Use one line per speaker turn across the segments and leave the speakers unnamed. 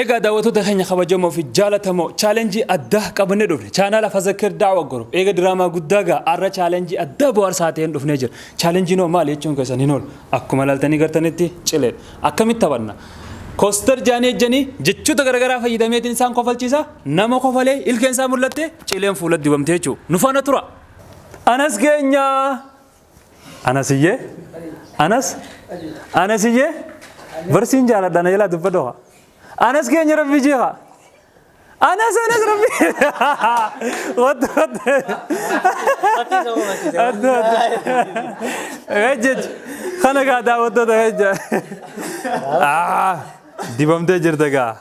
Ega daawwattoota keenya kabajamoo fi jaalatamoo chaalenjii addaa qabannee dhufne chaanaala Fazakir Dawa group ega diraamaa guddaa gaa arra chaalenjii addaa bohaarsaa ta'een dhufnee jira. Chaalenjiin maal jechuun keessan hin oolu akkuma ilaaltanii gartanitti Cilee akkamitti taphanna. Kooster jaanii ejjanii jechoota garaagaraa fayyadameetiin isaan kofalchiisa nama kofalee ilkeen isaa mul'atte Cileen fuulatti dibamtee jechuudha. Nu faana tura. Anas keenya Anasiyyee Anasiyyee barsiin jaaladha na jalaa dubbadhoha. Anas keenya rabbi jeeha. Anas rabbi. What? Ejj. Kana gaa daawwattoota ejja. Dibamtee jirta gaa.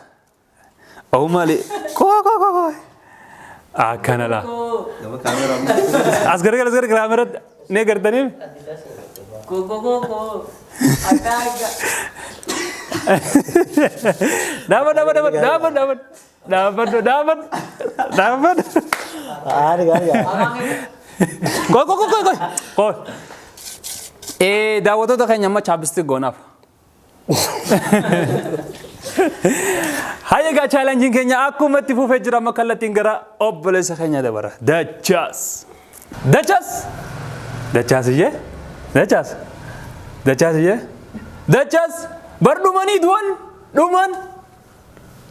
Oh maali. Ko. Kana la. As gargar kaamera ne gartanii. Ko. Addaa. Dapat. Go. Daawwattoota keenya amma chaapstik goonaaf. Hayya gaa chaalenjiin keenya akkuma itti fufee jira amma kallattiin gara obboleessa keenya dabara. Dachas iyyee. Dachas. Bardumani duman.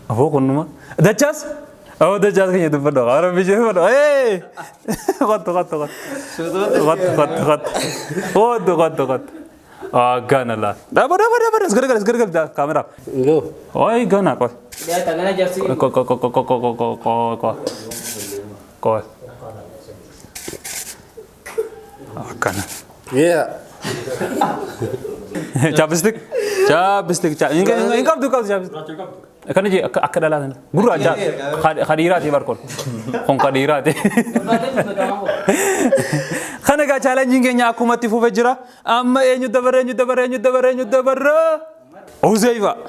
Apa konuma? Dachas. Oh dachas kayaknya tu pada. Orang bicara pada. Hey, kot. Kot. Gana lah. Dapat. Segar kamera.
Go.
Oh, gana kau.
Dia tangannya jersey.
Kau. Gana.
Yeah.
Chapstick. Ini kau tu chapstick. Kan aja akadalah. Guru aja. Khadirat ya barkon. Khadirat. Karena gak challenging kayaknya aku mati fufejira. Amma nyudabar. Huzaifa.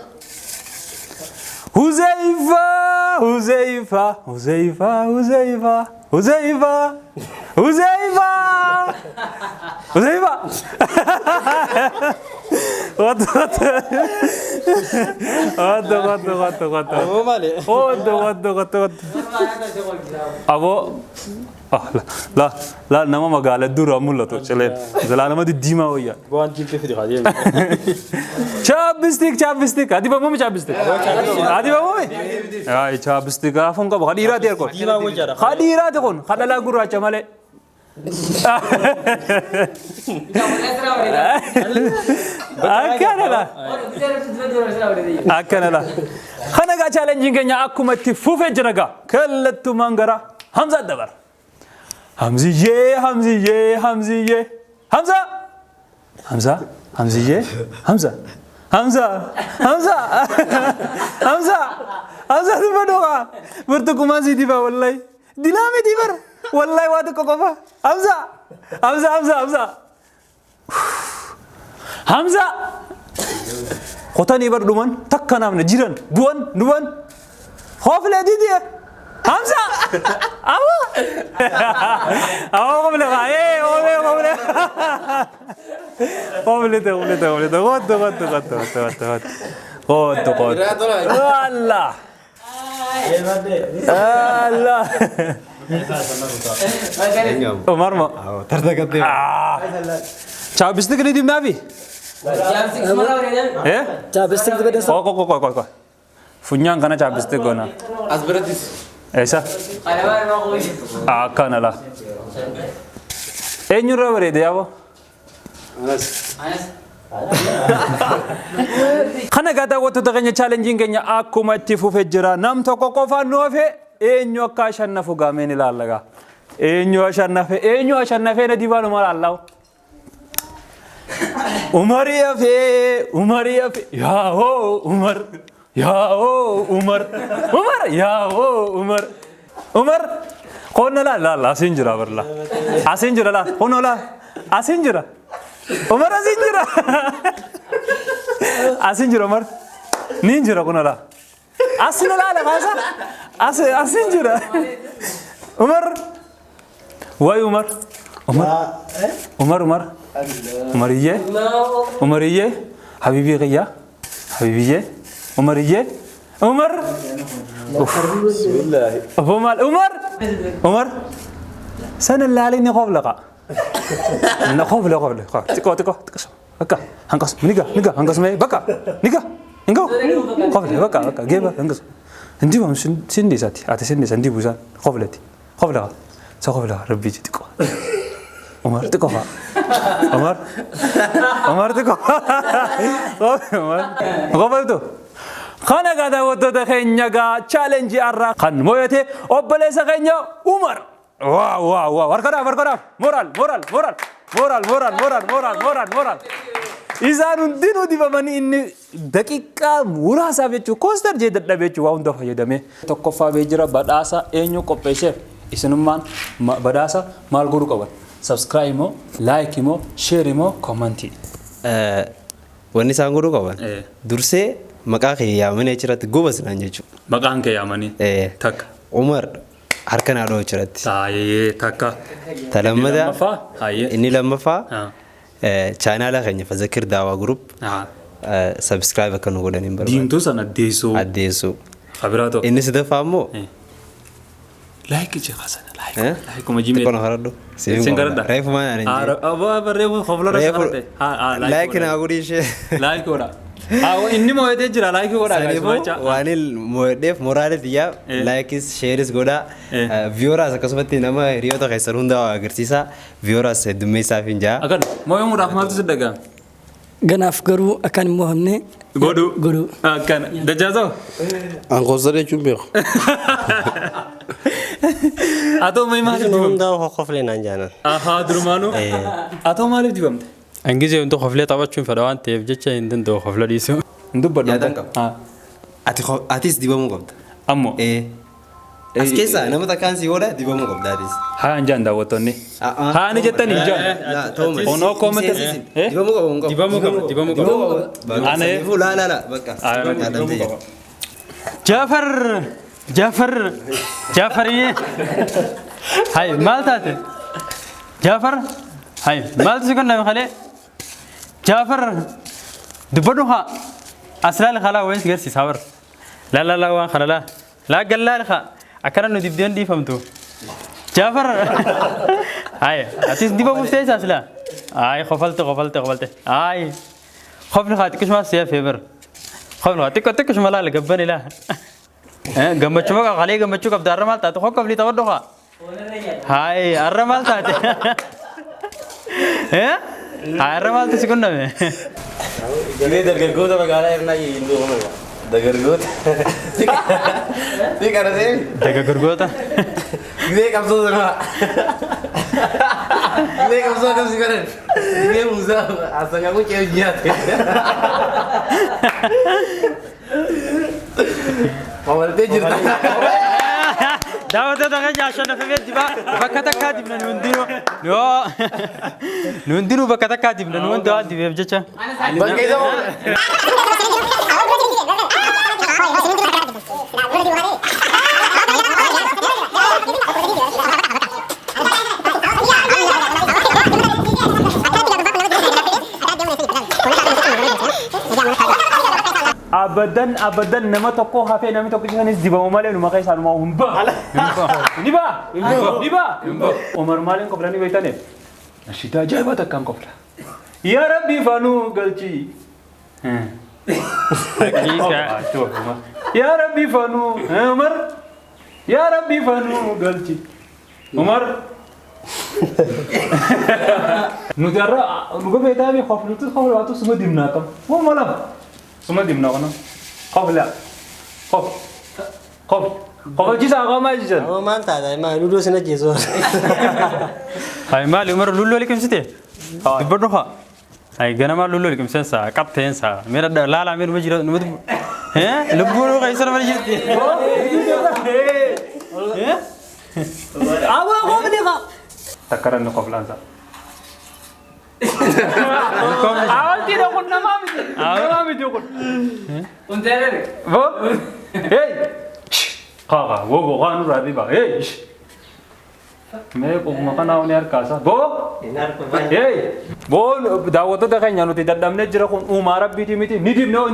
What? Abo. La nama magala dura mulla to Cilee. Zala nama di Dima hoya.
Bukan cinta fidi kali.
Chapstick. Adi bamu chapstick. Ay chapstick. Afun ka khadirat ya kon. Khadirat kon. Khadala guru acha male. Akkanala. Kana gaa challenging keenya akkuma itti fufee jira gaa. Kallattumaan gara Hamza dabar. Hamziyee. Hamza dubadoga. Bertukuman si diba wallahi. Dilame dibar. Wallahi wadu kokofa. Hamza. Kotani berduman takkan namanya jiran. Duan. Khofle di dia. Hamza. Awa khofle. Khofle. Allah. Omar mo.
Terdekat dia.
Chapstick ni di mana bi?
Chapstick tu beda.
Kok. Funyang kana chapstick gona.
Asberatis.
Esa. Kana lah. Nyura beri dia apa?
Anas.
Kana gada waktu tu kenya challenging kenya aku mati fufejira nam toko kofa nuafe. Enyo kashan na fuga meni lalaga. Enyo ashan na fe na Diban Allah. Umar. Umar. Kona la asinjura barla. Asinjura la. Kono la. Asinjura. Umar asinjura. Asinjura Umar. Ninjura kono la. Asina la masa. Asinjura. Umar. Why Umar? Umariye. Habibi Ghaya. Umariye. عمر
بسم الله
أبو مال عمر عمر سنة اللي عليني قبل قا قبل تكو بكا هنقص نيجا هنقص ماي بكا نيجا قبل بكا جيبا هنقص عندي ما سندي ساتي سندي سندي بوزان قبلتي قبل ربي تكو عمر تكو عمر تكو عمر قبل تو خانا قادا ودو دخينيا قا چالنجي أرى خان مويته أبليس خينيا عمر واو وركدا مورال إذا ندينو دي بماني إني دقيقة مراسا بيچو كوستر جيدت بيچو واون دفع يدمي تقفا بيجرا بداسا إنيو كوبيشة إسنمان بداسا مال غورو كوبر سبسكرايب مو لايك مو شير مو كومنتي
wanni isaan godhuu qaban dursee maqaa kee yaamanii achirratti gobas naan jechuudha.
Maqaan kee yaamanii takka.
Umar harka naa dhoo achirratti.
Takka.
Talammada inni lammaffaa chaanaala keenya Fazakir Dawa Group subscribe akka nu godhaniin barbaada.
Diimtuu sana addeessuu. Kabiraato.
Inni sadaffaa immoo
like jira sana like kuma jimee.
Tikkoon haradhu.
Singaradda.
Reefu maan ani jira.
Abaa reefu khofla rasaate.
Like naa godhi ishee.
Like godha. Inni moo'atee jira like godha.
Waanil moo'eef moraaliti yaa likes shares godha. Viewers akkasumatti nama hiriyoota keessan hunda agarsiisa. Viewers heddummeessaaf hin jaa.
Akan moo'amuudhaaf maaltu si dhagaa?
Ganaaf garuu akkan immoo hamne
godhu akkan dajaazoo
Angozare chumbeeko.
atoo mai maaliif dibamte?
Hundaa qoflee naan jaanan.
Durumaanu atoo maaliif dibamte?
Angizee hundi qoflee taphachuun fedha waan ta'eef jecha hin danda'u qofla dhiisuu.
Hin dubbadhu.
Yaadaan qaba. Atis dibamuu qabda.
Ammoo.
As keessaa nama takkaan si godha dibamuu qabda atis.
Haa anjaan daawwattoonni. Haa ni jettanii anjaan. Onoo koomante.
Dibamuu qabu hin qabu.
Dibamuu qabu.
Ane.
Laala bakka. Yaadamtee jira.
Jaafariye. Hai maal taate? Jaafar. Hai maaltu si kenname khalee? Jaafar dubbadhu haa aslaal khalaa wayis garsiisa bar. La waan khalala. La gallaal khaa akkana nu dibdeen dhiifamtu. Jaafar. Hai atis dibamuuf teessa asla. Hai qofalte. Hai qofni haa xiqqishuma siya feebar. Qofni haa xiqqishuma laala gabban ilaa. Gammachuu qaba khalee gammachuu qabda arra maal taate qoqqab li tawadhu haa. Hai arra maal taate. Arra maaltu si kenname?
Gidee dargaggoota magaalaa irnaa hinduu uumamu. Dargaggoota. Ni kana ta'e.
Dargaggoota.
Gidee qabsoo sana. Gidee qabsoo akkam si godhan. Gidee muusaa asangaa kun ce'u nyaate. Mamaltee jirta.
Daawwattoota keenya ashana fefee dibaa bakka takkaa dibna nuundinuu bakka takkaa dibna nuun dawaa dibeef jecha.
Bakka isa moo.
abadan nama tokko hafee namni tokko isanis dibamu malee numa keessaa numa humba. Niba. Omar maaliin qofla ni beektaneef. Nashidaa ajaa'ibaa takkaan qofla. Yaa Rabbi faanuu galchi. Yaa Rabbi faanuu Omar. Yaa Rabbi faanuu galchi. Omar. Nuti har'a dhuga beektaa fi qofluutu suma dimnaa qaba. Moo malam. Suma dimnaa kana. Qofla. Qofa jisaa qomaa jisan.
Oo maal taata maa luluu sina jeesoo.
Hai maali Umar lullu liqimsite? Dubbadhu haa. Hai ganama lullu liqimsensa qabteensa meera laala meera ma jira numatu. Lubbuun qaisara ma jirti.
Awa qofni qa. Takkaran qoflaansa. Awal tidak kun nama miti kun. Untere. Bo. Hey. Kaka, wo kan radi ba. Hey. Me ko makana oni arkasa. Bo. Hey. Bo dawato da kanya nuti dadamne jira kun umara biti miti. Nidimno.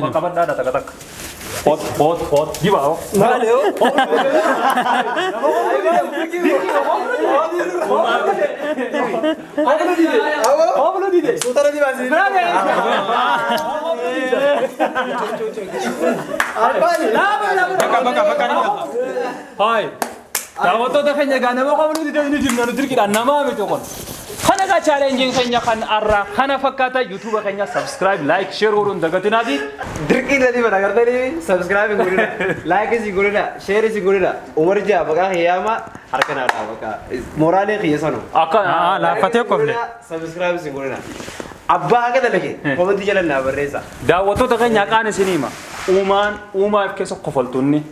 Makabat ada tak. Hot. Diba? Maleo. Hai. Daawwattoota keenya gaa nama qabnu didanii jirna nu dirqiidhaan namaa miti kun. Kana gaa chaalenjiin keenya kan arraa kana fakkaata yuutuuba keenya subscribe like share godhuun dagatinaati.
Dirqii tadi pada ngerti subscribe godina, like si godina, share si godina. Umar ja bakal hiyama harkan ada bakal. Moralnya kiya sanu.
Akka
Laafatee qofne.
Subscribe si godina. Abba akka dalage. Komenti jalan na barreessa.
daawwattoota keenya aqaan isiniima. Uumaaf keessa kofaltuunni.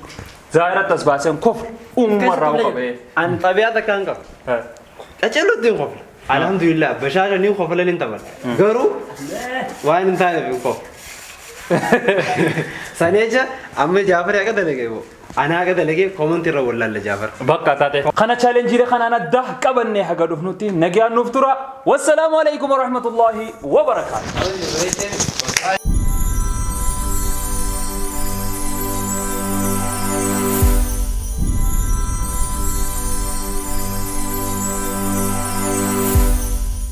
Zaayirat tasbaaseen kofl uumarraa qabee.
An tabiata kan kaf. Kacelu din kof. Alhamdulillah bashasha ni kof lalin tabar. Garu waan intaane bi kof. Saneja amma Jaafar akka dalage bo. Ana akka dalage komenti irra wallaalla Jaafar.
Bakka taate. Kana chaalenjiire kanaan addaa qabannee haga dhufnutti nagaan nuuf tura. Wassalaamu alaikum warahmatullahi wabarakaatuh.